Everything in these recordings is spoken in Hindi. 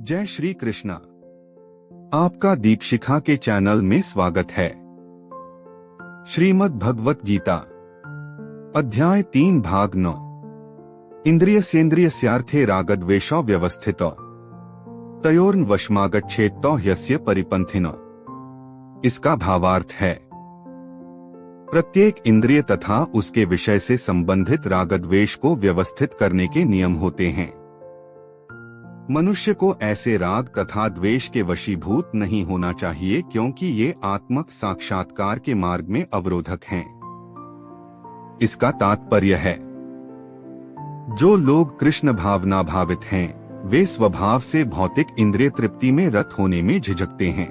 जय श्री कृष्णा। आपका दीक्षिखा के चैनल में स्वागत है। श्रीमद् भगवत गीता अध्याय 3 भाग 9 इंद्रियस्येन्द्रियस्यार्थे रागद्वेषौ व्यवस्थितो तयोर्न वशमागच्छेत्तो ह्यस्य परिपंथिनो। इसका भावार्थ है, प्रत्येक इंद्रिय तथा उसके विषय से संबंधित रागद्वेष को व्यवस्थित करने के नियम होते हैं। मनुष्य को ऐसे राग तथा द्वेष के वशीभूत नहीं होना चाहिए, क्योंकि ये आत्मक साक्षात्कार के मार्ग में अवरोधक हैं। इसका तात्पर्य है, जो लोग कृष्ण भावना भावित हैं, वे स्वभाव से भौतिक इंद्रिय तृप्ति में रत होने में झिझकते हैं।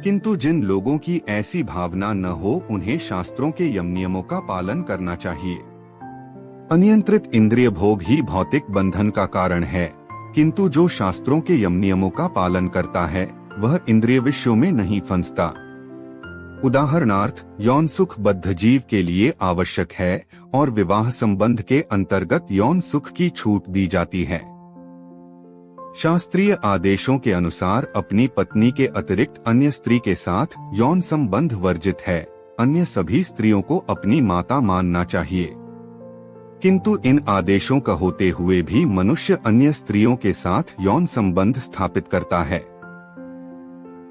किंतु जिन लोगों की ऐसी भावना न हो, उन्हें शास्त्रों के यम नियमों का पालन करना चाहिए। अनियंत्रित इंद्रिय भोग ही भौतिक बंधन का कारण है, किंतु जो शास्त्रों के यम नियमों का पालन करता है, वह इंद्रिय विषयों में नहीं फंसता। उदाहरणार्थ, यौन सुख बद्ध जीव के लिए आवश्यक है और विवाह संबंध के अंतर्गत यौन सुख की छूट दी जाती है। शास्त्रीय आदेशों के अनुसार अपनी पत्नी के अतिरिक्त अन्य स्त्री के साथ यौन संबंध वर्जित है। अन्य सभी स्त्रियों को अपनी माता मानना चाहिए। किंतु इन आदेशों का होते हुए भी मनुष्य अन्य स्त्रियों के साथ यौन संबंध स्थापित करता है।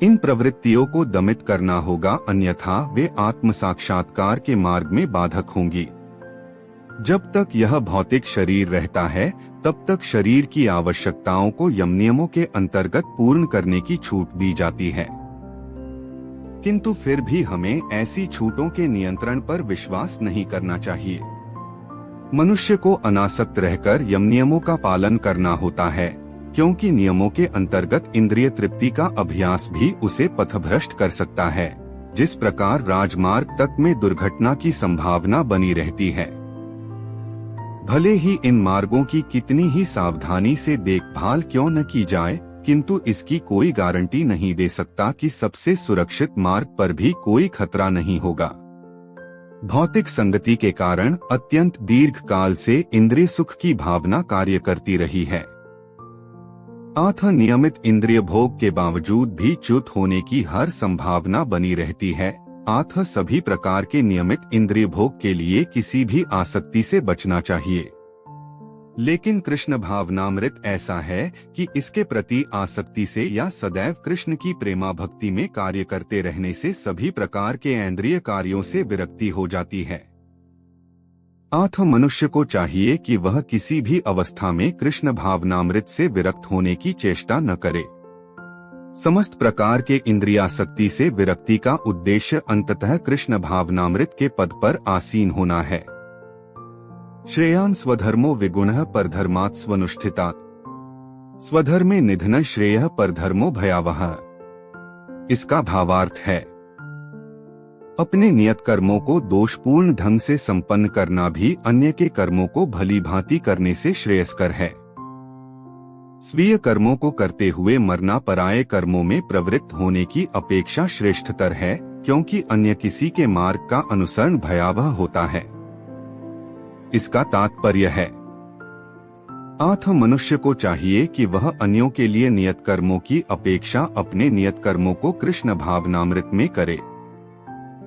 इन प्रवृत्तियों को दमित करना होगा, अन्यथा वे आत्म साक्षात्कार के मार्ग में बाधक होंगी। जब तक यह भौतिक शरीर रहता है, तब तक शरीर की आवश्यकताओं को यम नियमों के अंतर्गत पूर्ण करने की छूट दी जाती है। किंतु फिर भी हमें ऐसी छूटों के नियंत्रण पर विश्वास नहीं करना चाहिए। मनुष्य को अनासक्त रहकर यम नियमों का पालन करना होता है, क्योंकि नियमों के अंतर्गत इंद्रिय तृप्ति का अभ्यास भी उसे पथभ्रष्ट कर सकता है। जिस प्रकार राजमार्ग तक में दुर्घटना की संभावना बनी रहती है। भले ही इन मार्गों की कितनी ही सावधानी से देखभाल क्यों न की जाए, किंतु इसकी कोई गारंटी नहीं दे सकता कि सबसे सुरक्षित मार्ग पर भी कोई खतरा नहीं होगा। भौतिक संगति के कारण अत्यंत दीर्घ काल से इंद्रिय सुख की भावना कार्य करती रही है। अतः नियमित इंद्रिय भोग के बावजूद भी च्युत होने की हर संभावना बनी रहती है। अतः सभी प्रकार के नियमित इंद्रिय भोग के लिए किसी भी आसक्ति से बचना चाहिए। लेकिन कृष्ण भावनामृत ऐसा है कि इसके प्रति आसक्ति से या सदैव कृष्ण की प्रेमा भक्ति में कार्य करते रहने से सभी प्रकार के इंद्रिय कार्यों से विरक्ति हो जाती है। अतः मनुष्य को चाहिए कि वह किसी भी अवस्था में कृष्ण भावनामृत से विरक्त होने की चेष्टा न करे। समस्त प्रकार के इंद्रियासक्ति से विरक्ति का उद्देश्य अंततः कृष्ण भावनामृत के पद पर आसीन होना है। श्रेयान् स्वधर्मो विगुणः परधर्मात् स्वनुष्ठितात् स्वधर्मे निधनः श्रेयः परधर्मो भयावहः। इसका भावार्थ है, अपने नियत कर्मों को दोषपूर्ण ढंग से संपन्न करना भी अन्य के कर्मों को भली भांति करने से श्रेयस्कर है। स्वीय कर्मों को करते हुए मरना पराये कर्मों में प्रवृत्त होने की अपेक्षा श्रेष्ठतर है, क्योंकि अन्य किसी के मार्ग का अनुसरण भयावह होता है। इसका तात्पर्य है, अतः मनुष्य को चाहिए कि वह अन्यों के लिए नियत कर्मों की अपेक्षा अपने नियत कर्मों को कृष्ण भावनामृत में करे।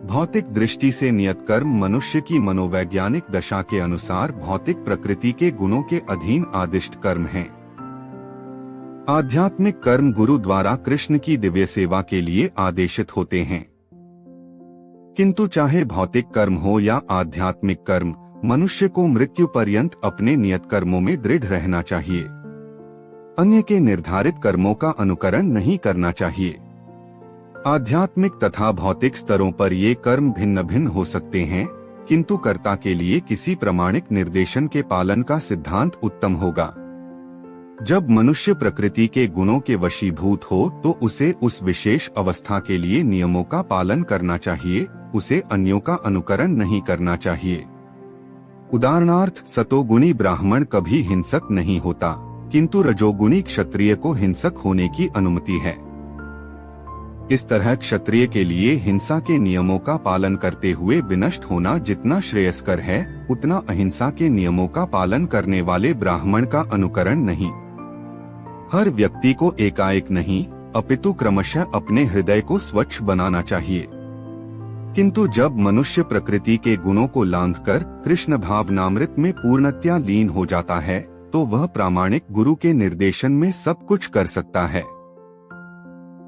भौतिक दृष्टि से नियत कर्म मनुष्य की मनोवैज्ञानिक दशा के अनुसार भौतिक प्रकृति के गुणों के अधीन आदिष्ट कर्म हैं। आध्यात्मिक कर्म गुरु द्वारा कृष्ण की दिव्य सेवा के लिए आदेशित होते हैं। किंतु चाहे भौतिक कर्म हो या आध्यात्मिक कर्म, मनुष्य को मृत्यु पर्यंत अपने नियत कर्मों में दृढ़ रहना चाहिए। अन्य के निर्धारित कर्मों का अनुकरण नहीं करना चाहिए। आध्यात्मिक तथा भौतिक स्तरों पर ये कर्म भिन्न भिन्न हो सकते हैं, किंतु कर्ता के लिए किसी प्रामाणिक निर्देशन के पालन का सिद्धांत उत्तम होगा। जब मनुष्य प्रकृति के गुणों के वशीभूत हो, तो उसे उस विशेष अवस्था के लिए नियमों का पालन करना चाहिए, उसे अन्यों का अनुकरण नहीं करना चाहिए। उदाहरणार्थ, सतोगुणी ब्राह्मण कभी हिंसक नहीं होता, किंतु रजोगुणी क्षत्रिय को हिंसक होने की अनुमति है। इस तरह क्षत्रिय के लिए हिंसा के नियमों का पालन करते हुए विनष्ट होना जितना श्रेयस्कर है, उतना अहिंसा के नियमों का पालन करने वाले ब्राह्मण का अनुकरण नहीं। हर व्यक्ति को एकाएक नहीं अपितु क्रमशः अपने हृदय को स्वच्छ बनाना चाहिए। किंतु जब मनुष्य प्रकृति के गुणों को लांघकर कृष्ण भावनामृत में पूर्णतया लीन हो जाता है तो वह प्रामाणिक गुरु के निर्देशन में सब कुछ कर सकता है।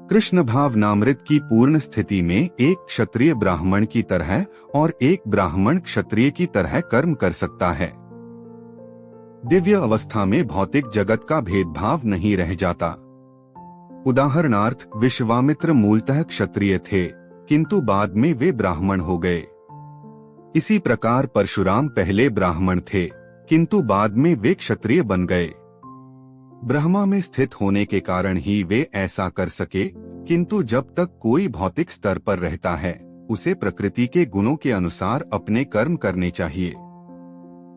कृष्ण भावनामृत की पूर्ण स्थिति में एक क्षत्रिय ब्राह्मण की तरह और एक ब्राह्मण क्षत्रिय की तरह कर्म कर सकता है। दिव्य अवस्था में भौतिक जगत का भेदभाव नहीं रह जाता। उदाहरणार्थ विश्वामित्र मूलतः क्षत्रिय थे किंतु बाद में वे ब्राह्मण हो गए। इसी प्रकार परशुराम पहले ब्राह्मण थे किंतु बाद में वे क्षत्रिय बन गए। ब्रह्मा में स्थित होने के कारण ही वे ऐसा कर सके, किंतु जब तक कोई भौतिक स्तर पर रहता है उसे प्रकृति के गुणों के अनुसार अपने कर्म करने चाहिए।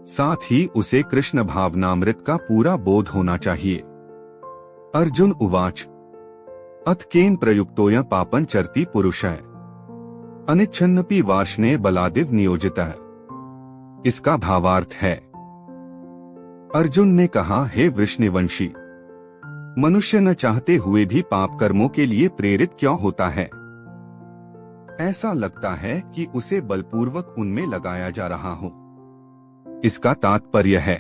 साथ ही उसे कृष्ण भावनामृत का पूरा बोध होना चाहिए। अर्जुन उवाच अथ केन प्रयुक्तोऽयं पापं चरति पुरुषः अनिच्छन्नपि वार्ष्णेय बलादिव नियोजितः। इसका भावार्थ है, अर्जुन ने कहा, हे वृषनिवंशी, मनुष्य न चाहते हुए भी पाप कर्मों के लिए प्रेरित क्यों होता है? ऐसा लगता है कि उसे बलपूर्वक उनमें लगाया जा रहा हो। इसका तात्पर्य है,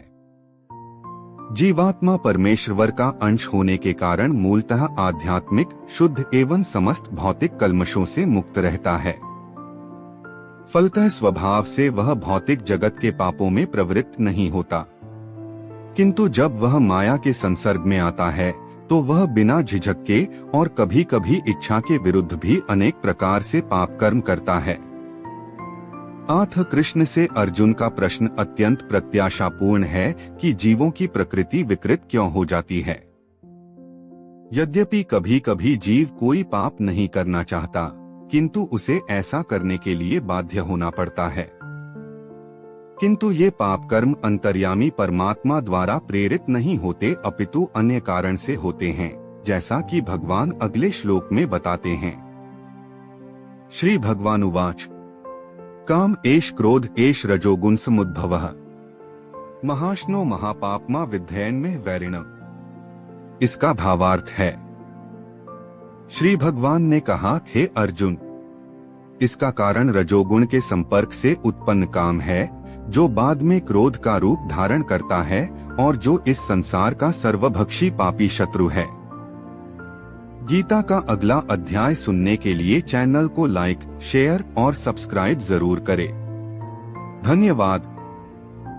जीवात्मा परमेश्वर का अंश होने के कारण मूलतः आध्यात्मिक, शुद्ध एवं समस्त भौतिक कल्मशों से मुक्त रहता है। फलतः स्वभाव से वह भौतिक जगत के पापों में प्रवृत्त नहीं होता। किंतु जब वह माया के संसर्ग में आता है तो वह बिना झिझक के और कभी कभी इच्छा के विरुद्ध भी अनेक प्रकार से पाप कर्म करता है। अथ कृष्ण से अर्जुन का प्रश्न अत्यंत प्रत्याशापूर्ण है कि जीवों की प्रकृति विकृत क्यों हो जाती है। यद्यपि कभी कभी जीव कोई पाप नहीं करना चाहता किंतु उसे ऐसा करने के लिए बाध्य होना पड़ता है। किंतु ये पाप कर्म अंतर्यामी परमात्मा द्वारा प्रेरित नहीं होते अपितु अन्य कारण से होते हैं, जैसा कि भगवान अगले श्लोक में बताते हैं। श्री भगवान उवाच काम एष क्रोध एष रजोगुण समुद्भवः महाश्नो महापापमा विद्धयन् में वैरिणम्। इसका भावार्थ है, श्री भगवान ने कहा, हे अर्जुन, इसका कारण रजोगुण के संपर्क से उत्पन्न काम है जो बाद में क्रोध का रूप धारण करता है और जो इस संसार का सर्वभक्षी पापी शत्रु है। गीता का अगला अध्याय सुनने के लिए चैनल को लाइक, शेयर और सब्सक्राइब जरूर करें। धन्यवाद।